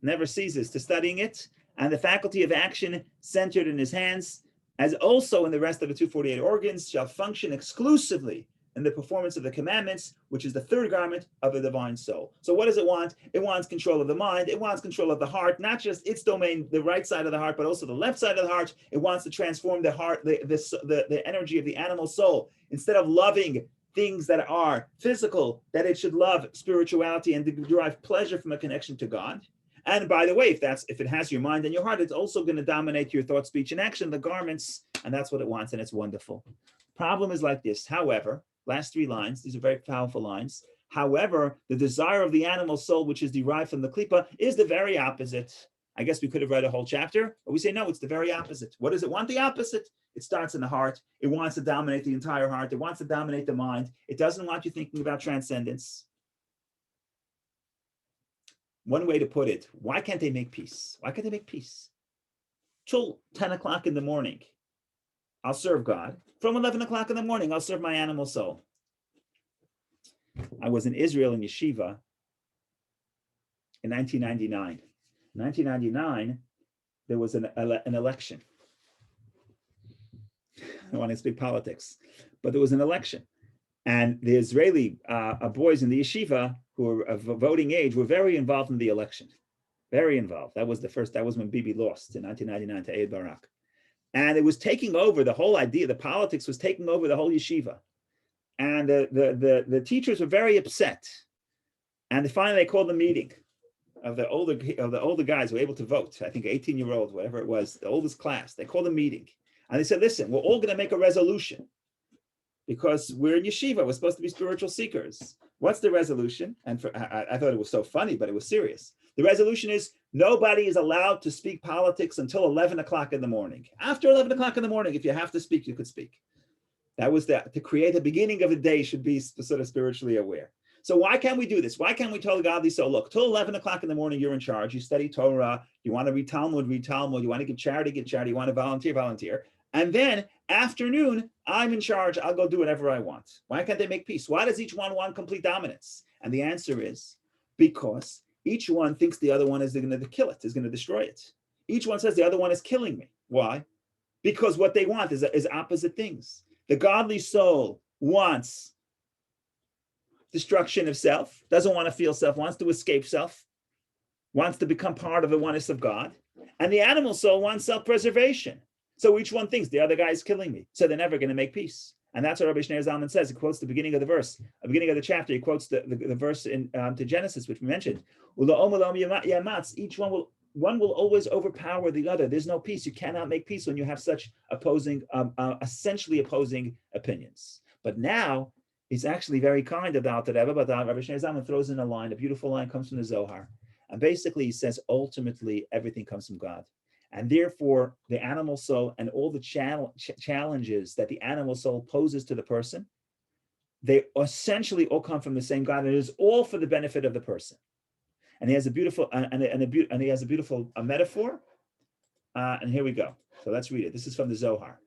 never ceases to studying it, and the faculty of action centered in his hands, as also in the rest of the 248 organs, shall function exclusively in the performance of the commandments, which is the third garment of the divine soul. So what does it want? It wants control of the mind. It wants control of the heart, not just its domain, the right side of the heart, but also the left side of the heart. It wants to transform the heart, the energy of the animal soul. Instead of loving things that are physical, that it should love spirituality and derive pleasure from a connection to God. And by the way, if it has your mind and your heart, it's also going to dominate your thought, speech, and action, the garments, and that's what it wants, and it's wonderful. Problem is like this. However, last three lines, these are very powerful lines. However, the desire of the animal soul, which is derived from the klipa, is the very opposite. I guess we could have read a whole chapter, but we say, no, it's the very opposite. What does it want? The opposite. It starts in the heart. It wants to dominate the entire heart. It wants to dominate the mind. It doesn't want you thinking about transcendence. One way to put it, why can't they make peace? Why can't they make peace? Till 10 o'clock in the morning, I'll serve God. From 11 o'clock in the morning, I'll serve my animal soul. I was in Israel in yeshiva in 1999. In 1999, there was an election. I don't want to speak politics, but there was an election. And the Israeli boys in the yeshiva who were of voting age were very involved in the election. very involved. That was when Bibi lost in 1999 to Ehud Barak. And it was taking over the whole idea, the politics was taking over the whole yeshiva. And the teachers were very upset. And finally they called a meeting of the older guys who were able to vote. I think 18-year-olds, whatever it was, the oldest class. They called a meeting. And they said, listen, we're all going to make a resolution because we're in yeshiva. We're supposed to be spiritual seekers. What's the resolution? And I thought it was so funny, but it was serious. The resolution is nobody is allowed to speak politics until 11 o'clock in the morning. After 11 o'clock in the morning, if you have to speak, you could speak. That was that. To create the beginning of the day should be sort of spiritually aware. So why can't we do this? Why can't we tell the godly soul, look, till 11 o'clock in the morning, you're in charge. You study Torah. You want to read Talmud, read Talmud. You want to give charity, give charity. You want to volunteer, volunteer. And then afternoon, I'm in charge. I'll go do whatever I want. Why can't they make peace? Why does each one want complete dominance? And the answer is because each one thinks the other one is going to kill it, is going to destroy it. Each one says the other one is killing me. Why? Because what they want is opposite things. The godly soul wants destruction of self, doesn't want to feel self, wants to escape self, wants to become part of the oneness of God. And the animal soul wants self-preservation. So each one thinks the other guy is killing me. So they're never going to make peace. And that's what Rabbi Shneur Zalman says. He quotes the beginning of the verse, the beginning of the chapter. He quotes the verse in to Genesis, which we mentioned. Each one will always overpower the other. There's no peace. You cannot make peace when you have such opposing, essentially opposing opinions. But now he's actually very kind about it. Rabbi Shneur Zalman throws in a line, a beautiful line comes from the Zohar. And basically he says, ultimately, everything comes from God. And therefore, the animal soul and all the challenges that the animal soul poses to the person, they essentially all come from the same God, and it is all for the benefit of the person. And he has a beautiful metaphor. And here we go. So let's read it. This is from the Zohar.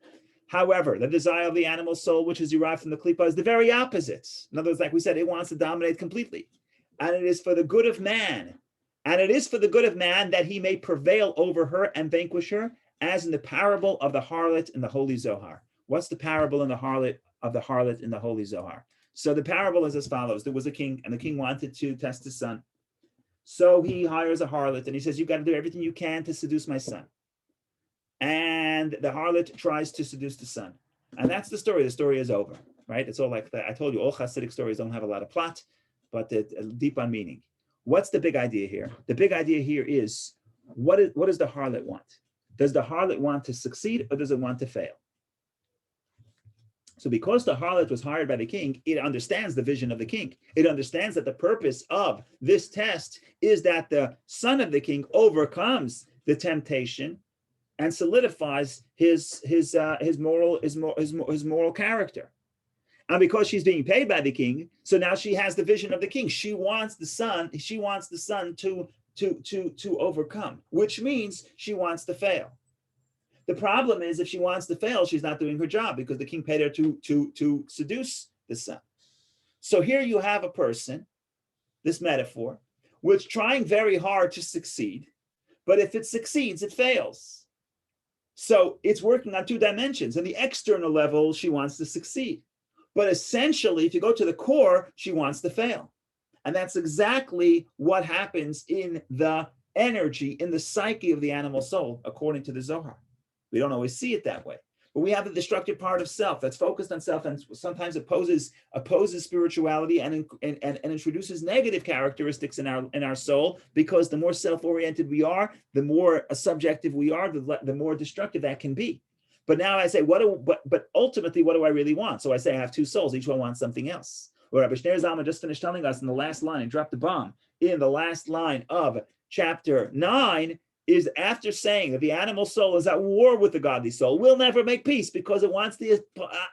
However, the desire of the animal soul, which is derived from the klipa, is the very opposite. In other words, like we said, it wants to dominate completely, and it is for the good of man. And it is for the good of man that he may prevail over her and vanquish her, as in the parable of the harlot in the Holy Zohar. What's the parable in the harlot in the Holy Zohar? So the parable is as follows. There was a king, and the king wanted to test his son. So he hires a harlot, and he says, you've got to do everything you can to seduce my son. And the harlot tries to seduce the son. And that's the story. The story is over, right? It's all like that. I told you, all Hasidic stories don't have a lot of plot, but they're deep on meaning. What's the big idea here? The big idea here is, what does the harlot want? Does the harlot want to succeed, or does it want to fail? So because the harlot was hired by the king, it understands the vision of the king. It understands that the purpose of this test is that the son of the king overcomes the temptation and solidifies his moral character. And because she's being paid by the king, so now she has the vision of the king. She wants the son to overcome, which means she wants to fail. The problem is, if she wants to fail, she's not doing her job, because the king paid her to seduce the son. So here you have a person, this metaphor, which trying very hard to succeed, but if it succeeds, it fails. So it's working on two dimensions. On the external level, she wants to succeed. But essentially, if you go to the core, she wants to fail. And that's exactly what happens in the energy, in the psyche of the animal soul, according to the Zohar. We don't always see it that way. But we have the destructive part of self that's focused on self, and sometimes opposes spirituality and introduces negative characteristics in our soul, because the more self-oriented we are, the more subjective we are, the more destructive that can be. But now I say, but ultimately, what do I really want? So I say I have two souls. Each one wants something else. Well, Rabbi Shneur Zalman just finished telling us in the last line, dropped the bomb, in the last line of chapter 9, is after saying that the animal soul is at war with the godly soul, will never make peace because it wants the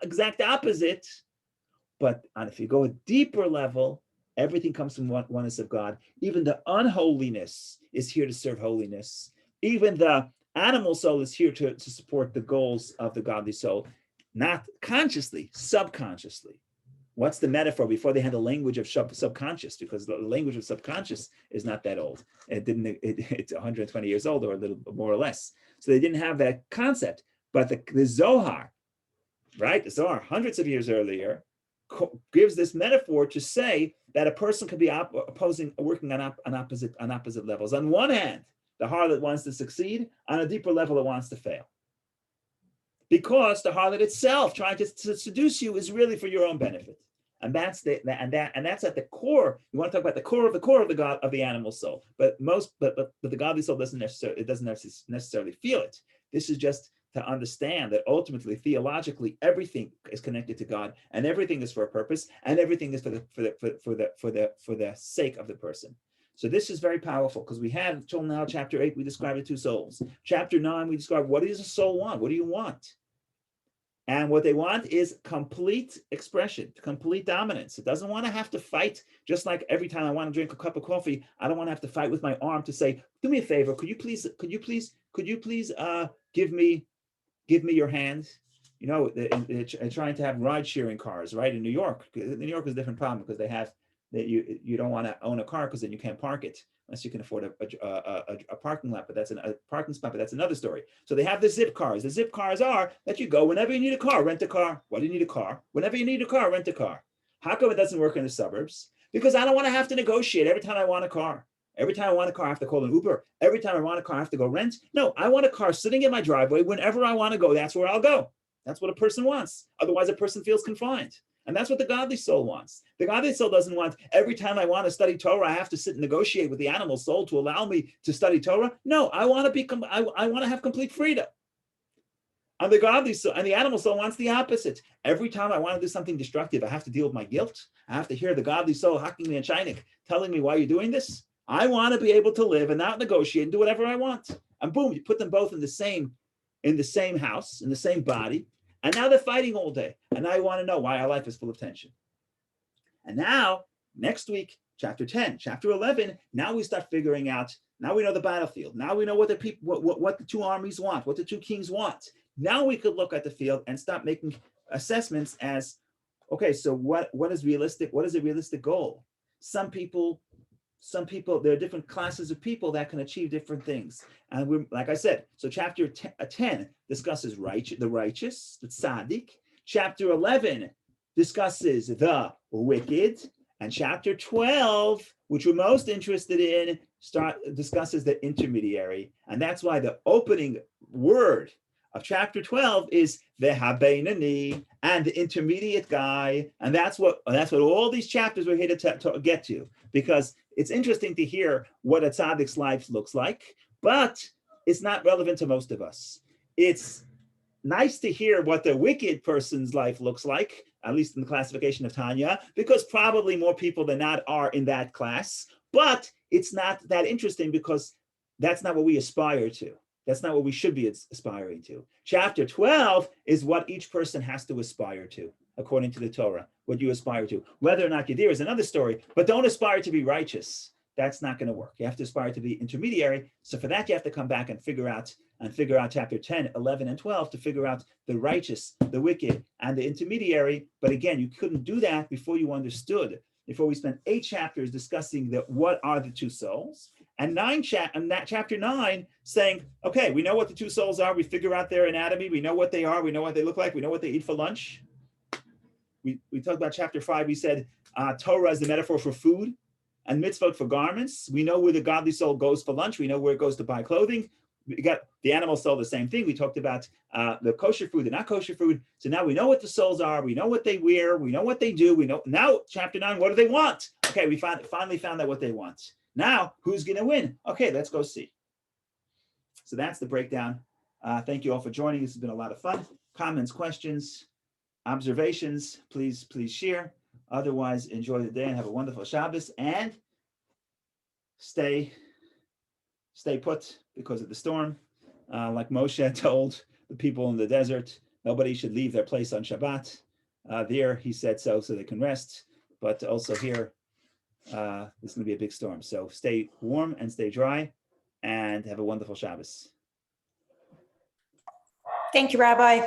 exact opposite. But if you go a deeper level, everything comes from oneness of God. Even the unholiness is here to serve holiness. Even the animal soul is here to support the goals of the godly soul, not consciously, subconsciously. What's the metaphor? Before they had the language of subconscious, because the language of subconscious is not that old. It's 120 years old, or a little more or less. So they didn't have that concept. But the Zohar, right? The Zohar, hundreds of years earlier, gives this metaphor to say that a person can be working on opposite levels. On one hand, the harlot wants to succeed. On a deeper level, it wants to fail. Because the harlot itself trying to seduce you is really for your own benefit. And that's that's at the core. You want to talk about the core of the God of the animal soul. But the godly soul doesn't necessarily feel it. This is just to understand that ultimately, theologically, everything is connected to God, and everything is for a purpose, and everything is for the sake of the person. So this is very powerful, because we have till now, chapter 8, we describe the two souls. Chapter 9, we describe what does a soul want? What do you want? And what they want is complete expression, complete dominance. It doesn't want to have to fight. Just like every time I want to drink a cup of coffee, I don't want to have to fight with my arm to say, do me a favor, could you please give me your hand? You know, they're trying to have ride sharing cars, right? In New York. New York is a different problem, because they have that you don't want to own a car, because then you can't park it unless you can afford a parking lot, but that's a parking spot, but that's another story. So they have the zip cars. The zip cars are that you go whenever you need a car, rent a car. Why do you need a car? Whenever you need a car, rent a car. How come it doesn't work in the suburbs? Because I don't want to have to negotiate every time I want a car. Every time I want a car, I have to call an Uber. Every time I want a car, I have to go rent. No, I want a car sitting in my driveway. Whenever I want to go, that's where I'll go. That's what a person wants. Otherwise, a person feels confined. And that's what the godly soul wants. The godly soul doesn't want every time I want to study Torah, I have to sit and negotiate with the animal soul to allow me to study Torah. No, I want to have complete freedom. And the godly soul and the animal soul wants the opposite. Every time I want to do something destructive, I have to deal with my guilt. I have to hear the godly soul hacking me and shining, telling me why you're doing this. I want to be able to live and not negotiate and do whatever I want. And boom, you put them both in the same house, in the same body. And now they're fighting all day. And now you want to know why our life is full of tension. And now, next week, chapter 10, chapter 11, now we start figuring out, now we know the battlefield. Now we know what the two armies want, what the two kings want. Now we could look at the field and start making assessments as, okay, so what is realistic? What is a realistic goal? Some people, there are different classes of people that can achieve different things. And we're, like I said, so chapter 10 discusses the righteous, the tzaddik. Chapter 11 discusses the wicked. And chapter 12, which we're most interested in, discusses the intermediary. And that's why the opening word of chapter 12 is the Habeinani, and the intermediate guy. And that's what all these chapters we're here to get to, because it's interesting to hear what a tzaddik's life looks like, but it's not relevant to most of us. It's nice to hear what the wicked person's life looks like, at least in the classification of Tanya, because probably more people than not are in that class, but it's not that interesting because that's not what we aspire to. That's not what we should be aspiring to. Chapter 12 is what each person has to aspire to, according to the Torah, what you aspire to. Whether or not you're there is another story, but don't aspire to be righteous. That's not going to work. You have to aspire to be intermediary. So for that, you have to come back and figure out chapter 10, 11, and 12 to figure out the righteous, the wicked, and the intermediary. But again, you couldn't do that before you understood, before we spent 8 chapters discussing what are the two souls, and chapter 9 saying, okay, we know what the two souls are. We figure out their anatomy. We know what they are. We know what they look like. We know what they eat for lunch. We talked about chapter 5. We said Torah is the metaphor for food, and mitzvot for garments. We know where the godly soul goes for lunch. We know where it goes to buy clothing. We got the animal soul, the same thing. We talked about the kosher food, the not kosher food. So now we know what the souls are. We know what they wear. We know what they do. We know now chapter 9, what do they want? Okay, we finally found out what they want. Now, who's going to win? Okay, let's go see. So that's the breakdown. Thank you all for joining. This has been a lot of fun. Comments, questions, observations, please share. Otherwise, enjoy the day and have a wonderful Shabbos, and stay put because of the storm. Like Moshe told the people in the desert, nobody should leave their place on Shabbat. There, he said so they can rest. But also here, this is going to be a big storm. So stay warm and stay dry, and have a wonderful Shabbos. Thank you, Rabbi.